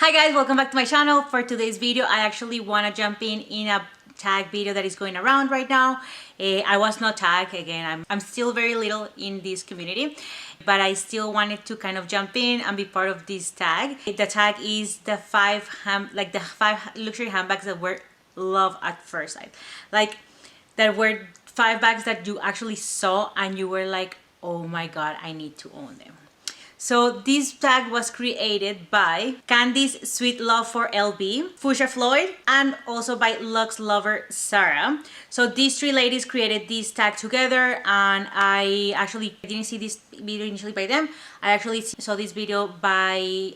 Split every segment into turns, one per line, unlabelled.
Hi guys, welcome back to my channel. For today's video, I actually want to jump in a tag video that is going around right now. I was not tagged again. I'm still very little in this community, but I still wanted to kind of jump in and be part of this tag. The tag is the five luxury handbags that were love at first sight. Like there were 5 bags that you actually saw and you were like, oh my god, I need to own them. So this tag was created by candissweetloveforlv, Fuchsia Floyd, and also by Lux Lover Sarah. So these 3 ladies created this tag together, and I actually didn't see this video initially by them. I actually saw this video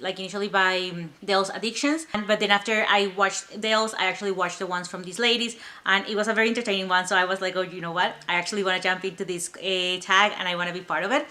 initially by Dale's Addictions, but then after I watched Dale's, I actually watched the ones from these ladies, and it was a very entertaining one. So I was like, oh, you know what? I actually want to jump into this tag, and I want to be part of it.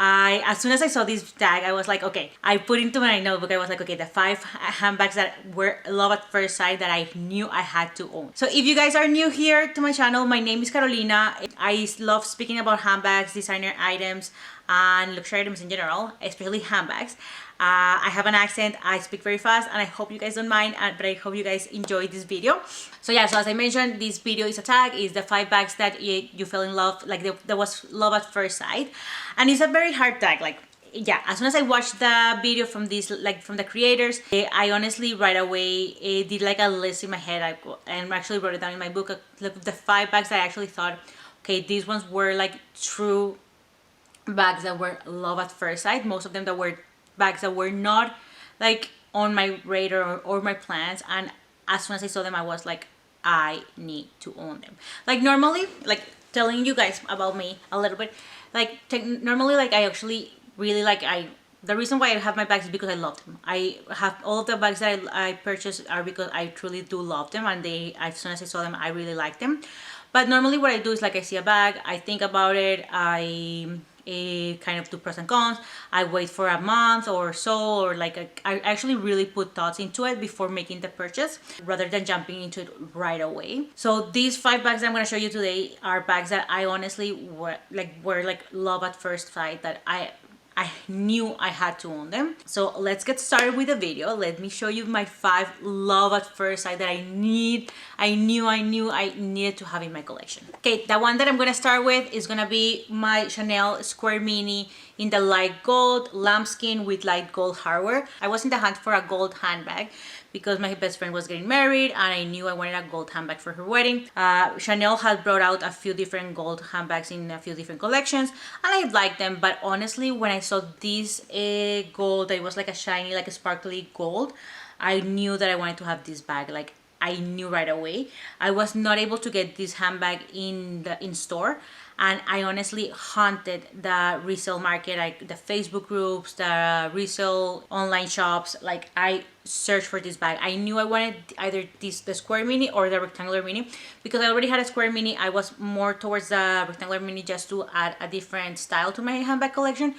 As soon as I saw this tag, I was like, okay, I put into my notebook, I was like, okay, the 5 handbags that were love at first sight that I knew I had to own. So if you guys are new here to my channel, my name is Carolina. I love speaking about handbags, designer items, and luxury items in general, especially handbags. I have an accent, I speak very fast, and I hope you guys don't mind, but I hope you guys enjoyed this video. So yeah, so as I mentioned, this video is a tag, is the 5 bags that you fell in love, like there was love at first sight. And it's a very hard tag, like, yeah, as soon as I watched the video from this, like from the creators, I honestly right away did like a list in my head, and actually wrote it down in my book, the 5 bags that I actually thought, okay, these ones were like true bags that were love at first sight. Most of them that were bags that were not like on my radar or my plans, and as soon as I saw them, I was like, I need to own them. Like normally, like telling you guys about me a little bit, like normally, like I actually really like, the reason why I have my bags is because I love them. I have all of the bags that I purchased are because I truly do love them, and as soon as I saw them, I really like them. But normally what I do is, like, I see a bag, I think about it, I kind of do pros and cons, I wait for a month or so, or like I actually really put thoughts into it before making the purchase rather than jumping into it right away. So these 5 bags that I'm going to show you today are bags that I honestly were like love at first sight, that I knew I had to own them. So let's get started with the video. Let me show you my 5 love at first sight that I knew I needed to have in my collection. Okay, the one that I'm gonna start with is gonna be my Chanel Square Mini in the light gold lambskin with light gold hardware. I was in the hunt for a gold handbag because my best friend was getting married and I knew I wanted a gold handbag for her wedding. Chanel had brought out a few different gold handbags in a few different collections, and I liked them, but honestly when I saw this gold, it was like a shiny, like a sparkly gold, I knew that I wanted to have this bag. Like I knew right away. I was not able to get this handbag in store, and I honestly hunted the resale market, like the Facebook groups, the resale online shops. Like I searched for this bag. I knew I wanted either the square mini or the rectangular mini, because I already had a square mini. I was more towards the rectangular mini just to add a different style to my handbag collection,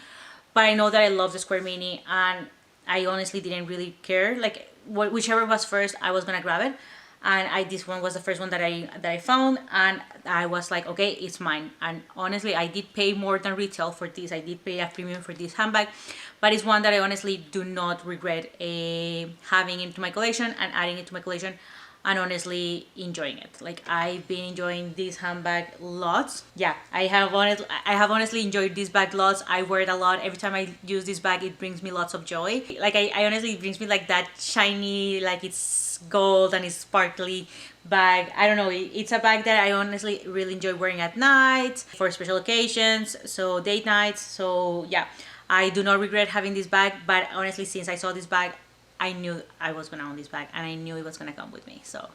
but I know that I love the square mini, and I honestly didn't really care, like whichever was first, I was gonna grab it. And this one was the first one that I found, and I was like, okay, it's mine. And honestly, I did pay more than retail for this. I did pay a premium for this handbag, but it's one that I honestly do not regret having into my collection and adding it to my collection, and honestly enjoying it. Like I've been enjoying this handbag lots. Yeah, I have honestly enjoyed this bag lots. I wear it a lot. Every time I use this bag, it brings me lots of joy. Like I honestly, it brings me like that shiny, like it's gold and it's sparkly bag. I don't know, it's a bag that I honestly really enjoy wearing at night for special occasions, so date nights. So yeah, I do not regret having this bag, but honestly, since I saw this bag, I knew I was gonna own this bag, and I knew it was gonna come with me. So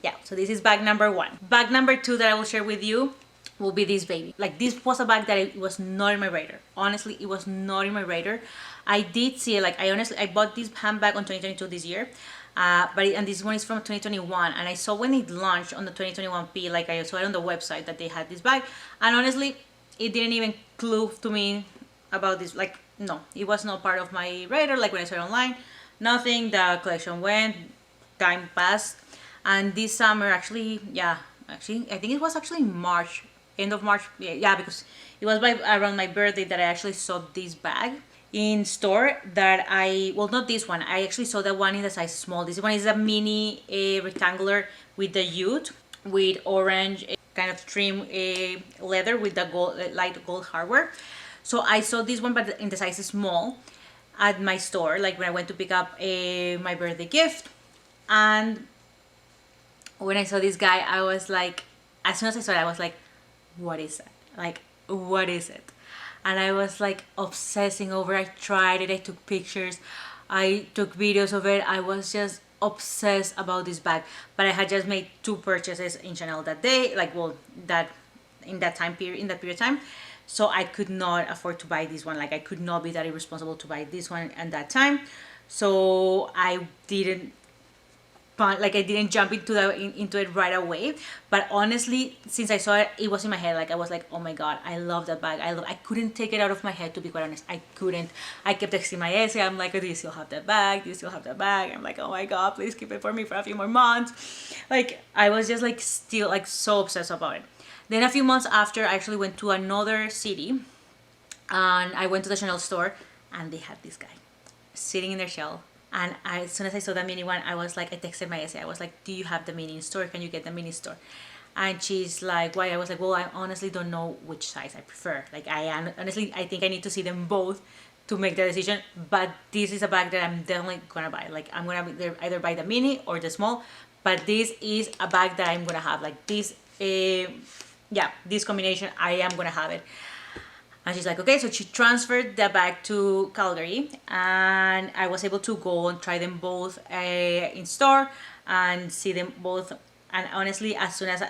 yeah, so this is bag number 1. Bag number 2 that I will share with you will be this baby. Like this was a bag that it was not in my radar. Honestly, it was not in my radar. I did see it, like I bought this handbag on 2022 this year, and this one is from 2021, and I saw when it launched on the 2021P, like I saw it on the website that they had this bag, and honestly it didn't even clue to me about this. Like no, it was not part of my radar. Like when I saw it online, nothing. The collection went, time passed, and this summer, actually, yeah, actually I think it was actually March, end of March, yeah, because it was around my birthday that I actually saw this bag. in store that I, well, not this one, I actually saw the one in the size small. This one is a mini rectangular with the ute with orange kind of trim leather with the gold, light gold hardware. So I saw this one but in the size small at my store, like when I went to pick up my birthday gift. And when I saw this guy, I was like, as soon as I saw it, I was like, what is that? Like, what is it? And I was like obsessing over it. I tried it, I took pictures, I took videos of it. I was just obsessed about this bag. But I had just made 2 purchases in Chanel that day, like, well, that in that time period, in that period of time. So I could not afford to buy this one. Like, I could not be that irresponsible to buy this one at that time. So I didn't, like, I didn't jump into it right away. But honestly, since I saw it, it was in my head. Like, I was like, oh my god, I love that bag. I couldn't take it out of my head, to be quite honest. I couldn't. I kept texting my essay. I'm like, oh, do you still have that bag? Do you still have that bag? I'm like, oh my god, please keep it for me for a few more months. Like, I was just like still like so obsessed about it. Then a few months after, I actually went to another city, and I went to the Chanel store, and they had this guy sitting in their shelf. And as soon as I saw the mini one, I was like, I texted my essay. I was like, do you have the mini in store? Can you get the mini store? And she's like, why? I was like, well, I honestly don't know which size I prefer. Like, honestly, I think I need to see them both to make the decision. But this is a bag that I'm definitely gonna buy. Like, I'm gonna either buy the mini or the small. But this is a bag that I'm gonna have. Like, this, yeah, this combination, I am gonna have it. And she's like, okay. So she transferred the bag to Calgary, and I was able to go and try them both in store and see them both. And honestly, as soon as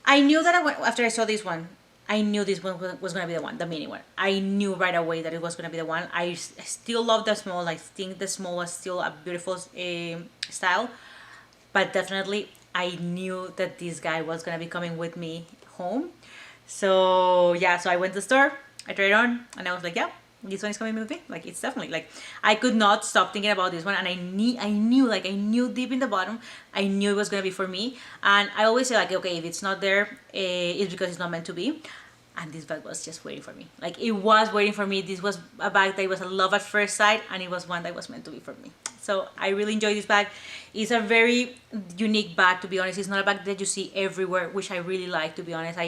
I knew that after I saw this one, I knew this one was gonna be the one, the mini one. I knew right away that it was gonna be the one. I still love the small. I think the small was still a beautiful style, but definitely I knew that this guy was gonna be coming with me home. So yeah, so I went to the store, I tried it on, and I was like, yeah, this one is coming with me. Like, it's definitely, like, I could not stop thinking about this one, and I knew deep in the bottom, I knew it was gonna be for me. And I always say, like, okay, if it's not there, it's because it's not meant to be. And this bag was just waiting for me. Like, it was waiting for me. This was a bag that was a love at first sight, and it was one that was meant to be for me. So I really enjoy this bag. It's a very unique bag, to be honest. It's not a bag that you see everywhere, which I really like, to be honest.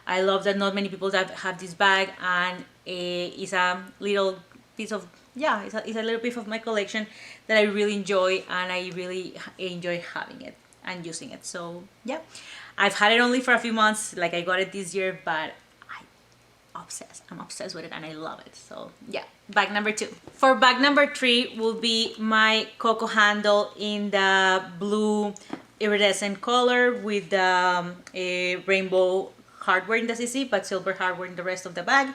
I love that not many people that have this bag, and it's a little piece of, yeah, it's a little piece of my collection that I really enjoy, and I really enjoy having it and using it. So yeah, I've had it only for a few months. Like, I got it this year, but I'm obsessed with it, and I love it. So yeah, bag number 2. For bag number 3 will be my Coco handle in the blue iridescent color with the rainbow hardware in the CC, but silver hardware in the rest of the bag.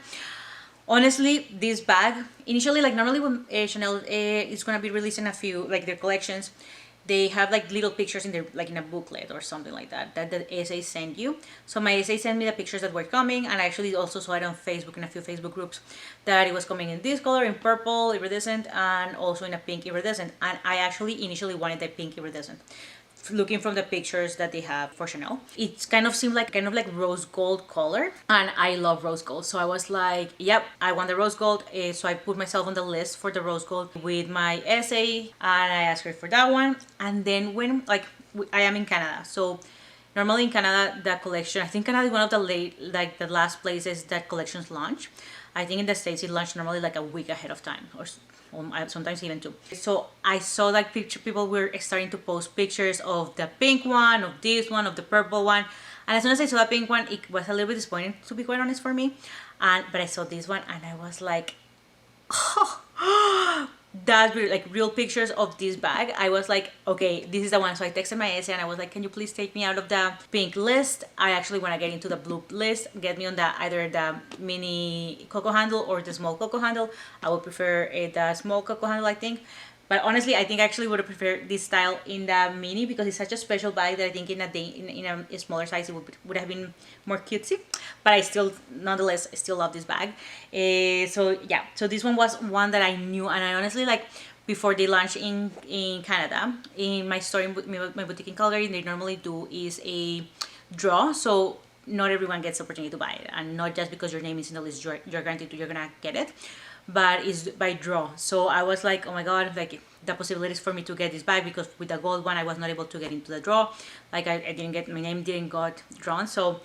Honestly, this bag, initially, like, normally when Chanel is gonna be releasing a few, like, their collections, they have like little pictures in their, like, in a booklet or something like that the essay sent you. So my essay sent me the pictures that were coming, and I actually also saw it on Facebook, in a few Facebook groups, that it was coming in this color, in purple iridescent, and also in a pink iridescent. And I actually initially wanted the pink iridescent. Looking from the pictures that they have for Chanel, it kind of seemed like rose gold color, and I love rose gold. So I was like, yep, I want the rose gold. So I put myself on the list for the rose gold with my essay, and I asked her for that one. And then when, like, I am in Canada, so normally in Canada, the collection, I think Canada is one of the the last places that collections launch. I think in the States it launched normally like a week ahead of time, or sometimes even 2. So I saw like people were starting to post pictures of the pink one, of this one, of the purple one. And as soon as I saw the pink one, it was a little bit disappointing, to be quite honest, for me. But I saw this one, and I was like, oh, that's like real pictures of this bag. I was like, okay, this is the one. So I texted my essay, and I was like, can you please take me out of the pink list? I actually want to get into the blue list. Get me on either the mini Coco handle or the small Coco handle. I would prefer the small Coco handle, I think. But honestly, I think I actually would have preferred this style in the mini, because it's such a special bag that I think in a smaller size it would have been more cutesy. But I still, nonetheless, still love this bag. So yeah, so this one was one that I knew, and I honestly, like, before they launch in Canada, in my store, in my boutique in Calgary, they normally do is a draw. So not everyone gets the opportunity to buy it, and not just because your name is in the list you're guaranteed to, you're gonna get it, but it's by draw. So I was like, oh my god, like the possibilities for me to get this bag, because with the gold one I was not able to get into the draw, like I didn't get, my name didn't got drawn. So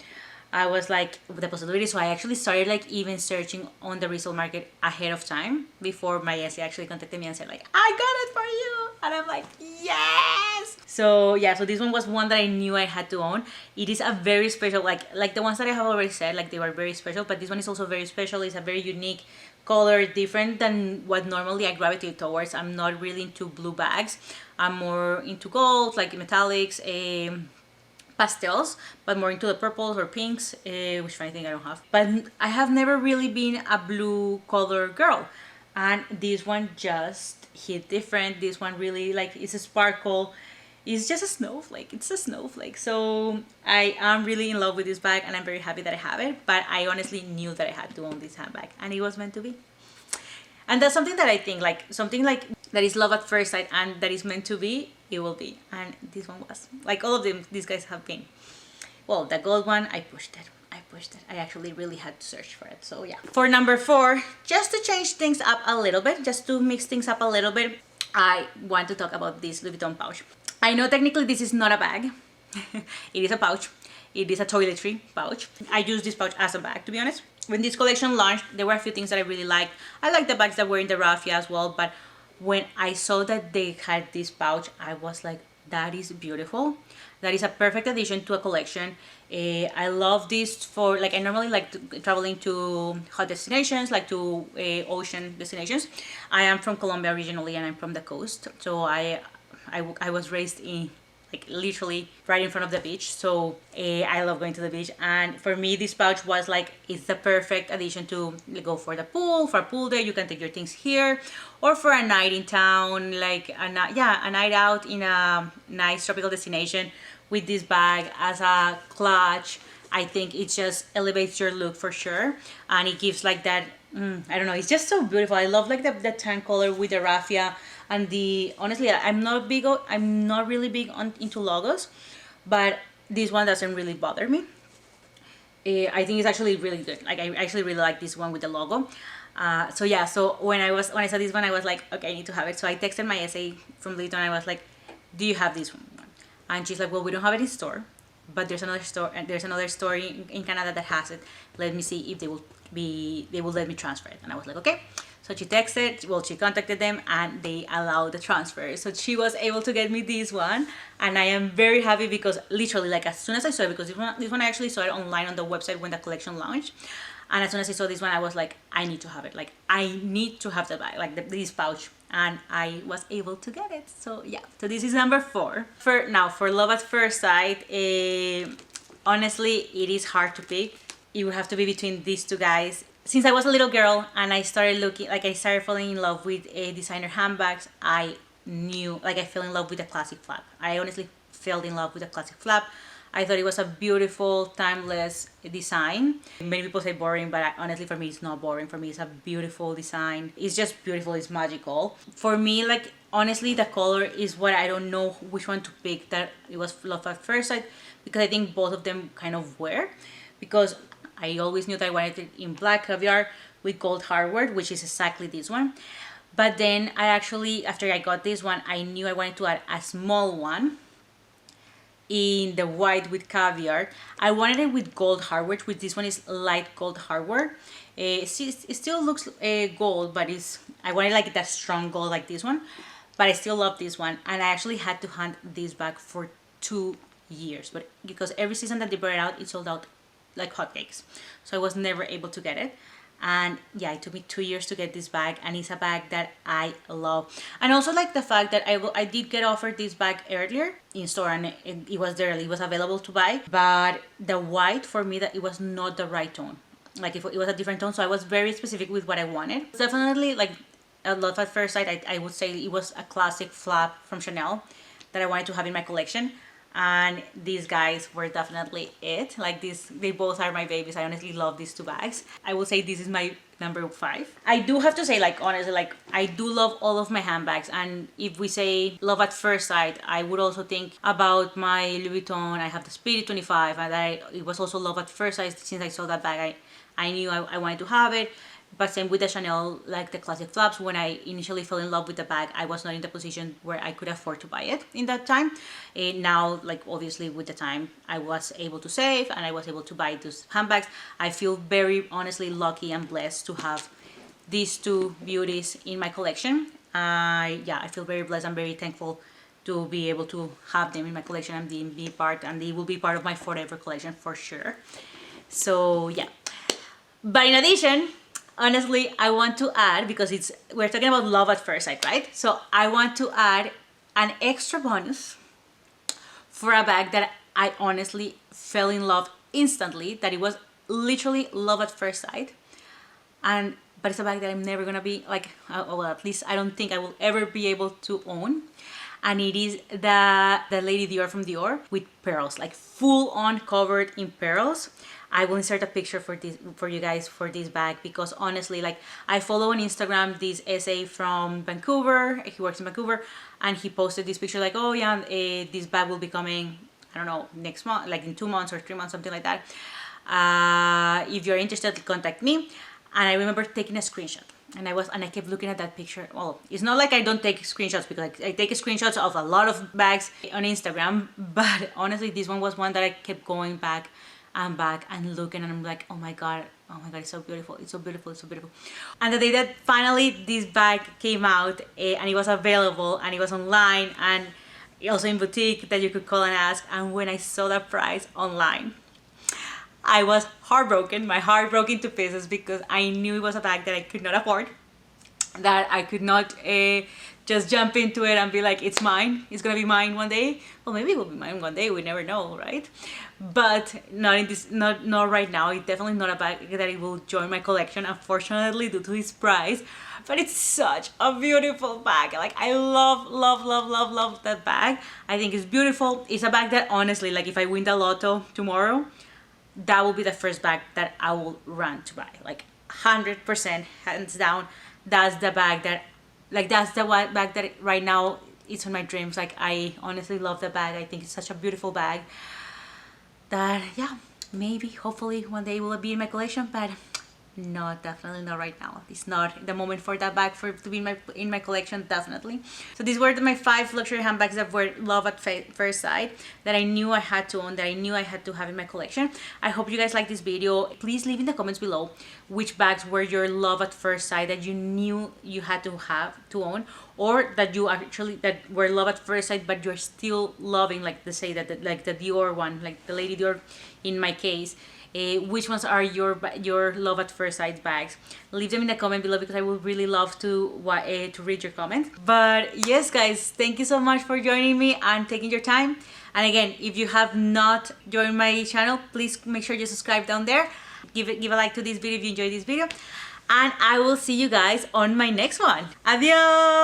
I was like, the possibility. So I actually started like even searching on the resale market ahead of time, before my SE actually contacted me and said like, I got it for you. And I'm like, yes. So yeah, so this one was one that I knew I had to own. It is a very special, like the ones that I have already said, like they were very special, but this one is also very special. It's a very unique color, different than what normally I gravitate towards. I'm not really into blue bags. I'm more into gold, like metallics, pastels, but more into the purples or pinks, which I think I don't have. But I have never really been a blue color girl, and this one just hit different. This one really, like, it's a sparkle. It's just a snowflake. It's a snowflake. So I am really in love with this bag, and I'm very happy that I have it. But I honestly knew that I had to own this handbag, and it was meant to be. And that's something that I think, like, something like that is love at first sight and that is meant to be, it will be. And this one was. Like, all of them, these guys have been. Well, the gold one, I pushed it. I actually really had to search for it. So yeah. For number 4, just to change things up a little bit, just to mix things up a little bit, I want to talk about this Louis Vuitton pouch. I know technically this is not a bag. It is a pouch. It is a toiletry pouch. I use this pouch as a bag, to be honest. When this collection launched, there were a few things that I really liked. I liked the bags that were in the raffia as well, but when I saw that they had this pouch, I was like, that is beautiful. That is a perfect addition to a collection. I love this for, like, I normally like traveling to hot destinations, like to ocean destinations. I am from Colombia originally, and I'm from the coast, so I was raised in, like, literally right in front of the beach. So I love going to the beach, and for me this pouch was like, it's the perfect addition to go for the pool, for a pool day. You can take your things here, or for a night in town, like a night out in a nice tropical destination with this bag as a clutch. I think it just elevates your look for sure, and it gives like that, I don't know, it's just so beautiful. I love like the tan color with the raffia. And honestly, I'm not really big into logos, but this one doesn't really bother me. I think it's actually really good. Like, I actually really like this one with the logo. So yeah, so when I saw this one, I was like, okay, I need to have it. So I texted my essay from Louis Vuitton. I was like, do you have this one? And she's like, well, we don't have it in store, but there's another store, and there's another store in Canada that has it. Let me see if they will let me transfer it. And I was like, okay. So she contacted them, and they allowed the transfer. So she was able to get me this one, and I am very happy because literally, like, as soon as I saw it, because this one I actually saw it online on the website when the collection launched, and as soon as I saw this one, I was like, I need to have it. Like, I need to have the bag, like this pouch, and I was able to get it. So yeah, so this is number 4. For love at first sight, honestly, it is hard to pick. It would have to be between these two guys. Since I was a little girl and I started falling in love with designer handbags, I fell in love with the classic flap. I honestly fell in love with the classic flap. I thought it was a beautiful, timeless design. Many people say boring, but honestly, for me, it's not boring. For me, it's a beautiful design. It's just beautiful. It's magical. For me, like, honestly, the color is what I don't know which one to pick. That it was love at first sight, because I think both of them kind of were, because I always knew that I wanted it in black caviar with gold hardware, which is exactly this one. But then after I got this one, I knew I wanted to add a small one in the white with caviar. I wanted it with gold hardware, which this one is light gold hardware. It still looks gold, but I wanted like that strong gold like this one. But I still love this one, and I actually had to hunt this bag for 2 years, but because every season that they brought it out, it sold out like hotcakes, so I was never able to get it. And yeah, it took me 2 years to get this bag, and it's a bag that I love. And also like the fact that I did get offered this bag earlier in store, and it was there, it was available to buy, but the white, for me, that it was not the right tone. Like, if it was a different tone, so I was very specific with what I wanted. It's definitely like a love at first sight. I would say it was a classic flap from Chanel that I wanted to have in my collection. And these guys were definitely it. Like, they both are my babies. I honestly love these two bags. I will say this is my number 5. I do have to say, like, honestly, like, I do love all of my handbags, and if we say love at first sight, I would also think about my Louis Vuitton. I have the Spirit 25, and it was also love at first sight. Since I saw that bag, I knew I wanted to have it. But same with the Chanel, like the classic flaps. When I initially fell in love with the bag, I was not in the position where I could afford to buy it in that time. Now, like, obviously with the time, I was able to save and I was able to buy those handbags. I feel very honestly lucky and blessed to have these two beauties in my collection. Yeah, I feel very blessed and very thankful to be able to have them in my collection and they will be part of my forever collection for sure. So yeah, but in addition, honestly, I want to add, because we're talking about love at first sight, right? So I want to add an extra bonus for a bag that I honestly fell in love instantly, that it was literally love at first sight. But it's a bag that I'm never gonna be like, well, at least I don't think I will ever be able to own. And it is the Lady Dior from Dior with pearls, like full on covered in pearls. I will insert a picture for you guys for this bag, because honestly, like, I follow on Instagram this essay from Vancouver. He works in Vancouver, and he posted this picture like, oh yeah, this bag will be coming, I don't know, next month, like in 2 months or 3 months, something like that. If you're interested, contact me. And I remember taking a screenshot, and I kept looking at that picture. Well, it's not like I don't take screenshots, because I take screenshots of a lot of bags on Instagram, but honestly, this one was one that I kept going back and looking, and I'm like, oh my god, it's so beautiful, it's so beautiful, it's so beautiful. And the day that finally this bag came out, and it was available, and it was online, and also in boutique that you could call and ask, and when I saw the price online, I was heartbroken. My heart broke into pieces, because I knew it was a bag that I could not afford, that I could not just jump into it and be like, it's mine, it's gonna be mine one day. Well, maybe it will be mine one day, we never know, right? But not right now. It's definitely not a bag that it will join my collection, unfortunately, due to its price. But it's such a beautiful bag. Like, I love that bag. I think it's beautiful. It's a bag that honestly, like, if I win the lotto tomorrow, that will be the first bag that I will run to buy. Like, 100%, hands down. That's the bag that, like, that's the bag that right now it's on my dreams. Like, I honestly love the bag. I think it's such a beautiful bag that, yeah, maybe, hopefully one day it will be in my collection, but no, definitely not right now. It's not the moment for that bag to be in my collection, definitely. So these were my 5 luxury handbags that were love at first sight, that I knew I had to own, that I knew I had to have in my collection. I hope you guys like this video. Please leave in the comments below which bags were your love at first sight, that you knew you had to have to own, or that you actually, that were love at first sight but you're still loving, like the Dior one, like the Lady Dior in my case. Which ones are your love at first sight bags? Leave them in the comment below, because I would really love to read your comments. But yes, guys, thank you so much for joining me and taking your time. And again, if you have not joined my channel, please make sure you subscribe down there. Give a like to this video if you enjoyed this video, and I will see you guys on my next one. Adios.